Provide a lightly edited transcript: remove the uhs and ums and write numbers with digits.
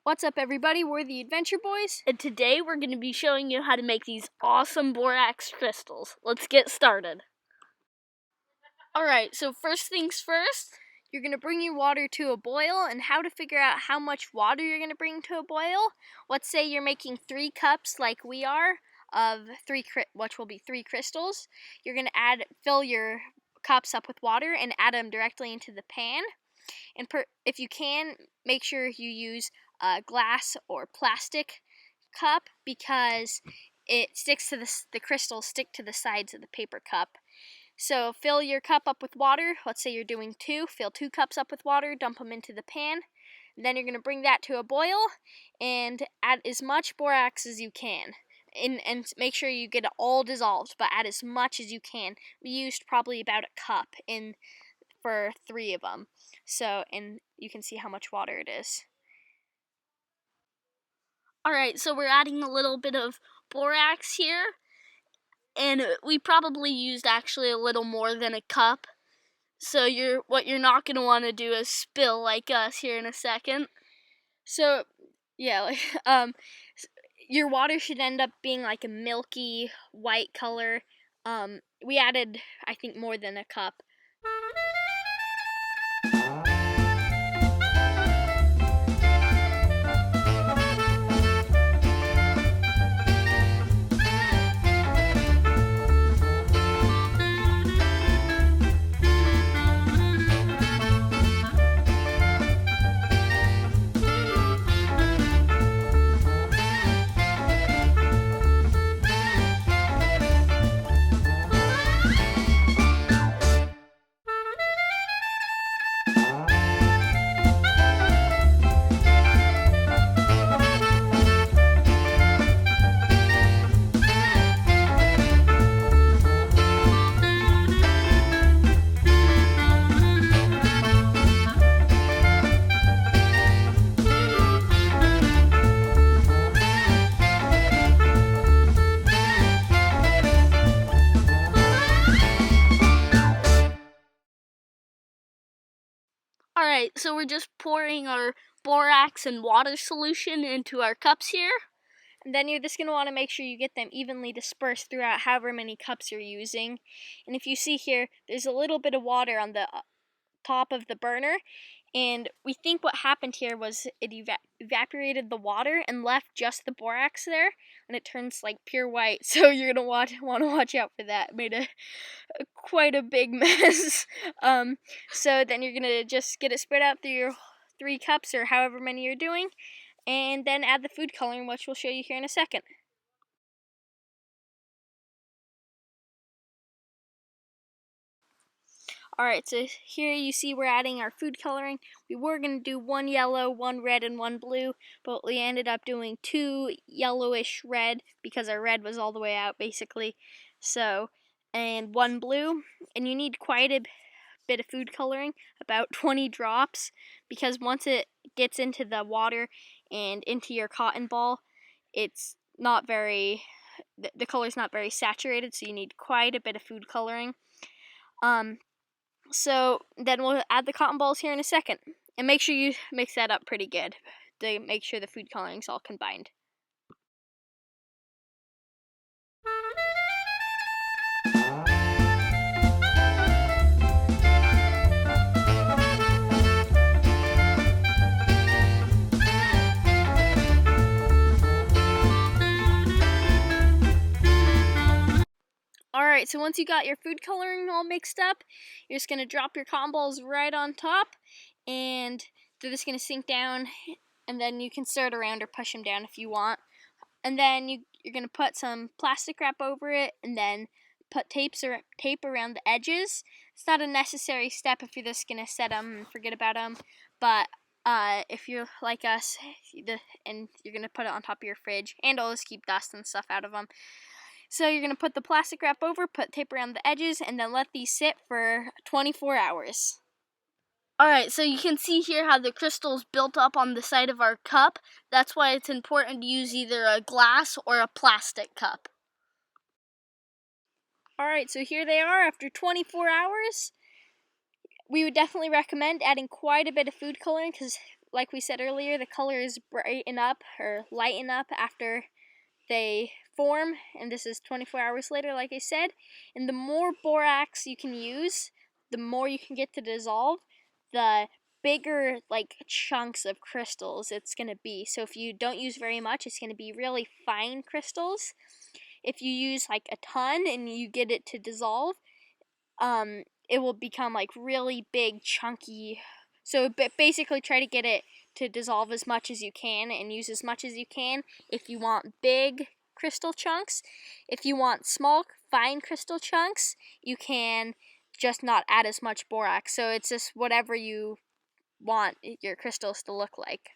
What's up, everybody? We're the Adventure Boys, and today we're going to be showing you how to make these awesome borax crystals. Let's get started. Alright, so first things first, you're going to bring your water to a boil, and how to figure out how much water you're going to bring to a boil. Let's say you're making 3 cups like we are, of which will be 3 crystals. You're going to fill your cups up with water and add them directly into the pan. And if you can, make sure you use a glass or plastic cup because it sticks to the crystals stick to the sides of the paper cup. So fill your cup up with water. Let's say you're doing 2. Fill 2 cups up with water, dump them into the pan. Then you're going to bring that to a boil and add as much borax as you can. And make sure you get it all dissolved, but add as much as you can. We used probably about a cup for 3 of them. So, and you can see how much water it is. Alright, so we're adding a little bit of borax here. And we probably used actually a little more than a cup. So what you're not going to want to do is spill like us here in a second. So, yeah, your water should end up being like a milky white color. We added, I think, more than a cup. Alright, so we're just pouring our borax and water solution into our cups here. And then you're just going to want to make sure you get them evenly dispersed throughout however many cups you're using. And if you see here, there's a little bit of water on the top of the burner. And we think what happened here was it evaporated the water and left just the borax there. And it turns like pure white. So you're going to want to watch out for that. It made quite a big mess. So then you're going to just get it spread out through your 3 cups or however many you're doing. And then add the food coloring, which we'll show you here in a second. Alright, so here you see we're adding our food coloring. We were going to do 1 yellow, 1 red, and 1 blue, but we ended up doing 2 yellowish red because our red was all the way out, basically. So, and 1 blue, and you need quite a bit of food coloring, about 20 drops, because once it gets into the water and into your cotton ball, it's not very, the color's not very saturated, so you need quite a bit of food coloring. So then we'll add the cotton balls here in a second, and make sure you mix that up pretty good to make sure the food coloring's all combined. Alright, so once you got your food coloring all mixed up, you're just going to drop your cotton balls right on top, and they're just going to sink down, and then you can stir it around or push them down if you want. And then you're going to put some plastic wrap over it, and then put tape around the edges. It's not a necessary step if you're just going to set them and forget about them, but if you're like us, and you're going to put it on top of your fridge, and always keep dust and stuff out of them. So you're going to put the plastic wrap over, put tape around the edges, and then let these sit for 24 hours. Alright, so you can see here how the crystals built up on the side of our cup. That's why it's important to use either a glass or a plastic cup. Alright, so here they are after 24 hours. We would definitely recommend adding quite a bit of food coloring because like we said earlier, the colors brighten up or lighten up after they form, and this is 24 hours later, like I said. And the more borax you can use, the more you can get to dissolve, the bigger like chunks of crystals it's going to be. So if you don't use very much, it's going to be really fine crystals. If you use like a ton and you get it to dissolve, it will become like really big, chunky. So basically, try to get it to dissolve as much as you can and use as much as you can if you want big crystal chunks. If you want small, fine crystal chunks, you can just not add as much borax. So it's just whatever you want your crystals to look like.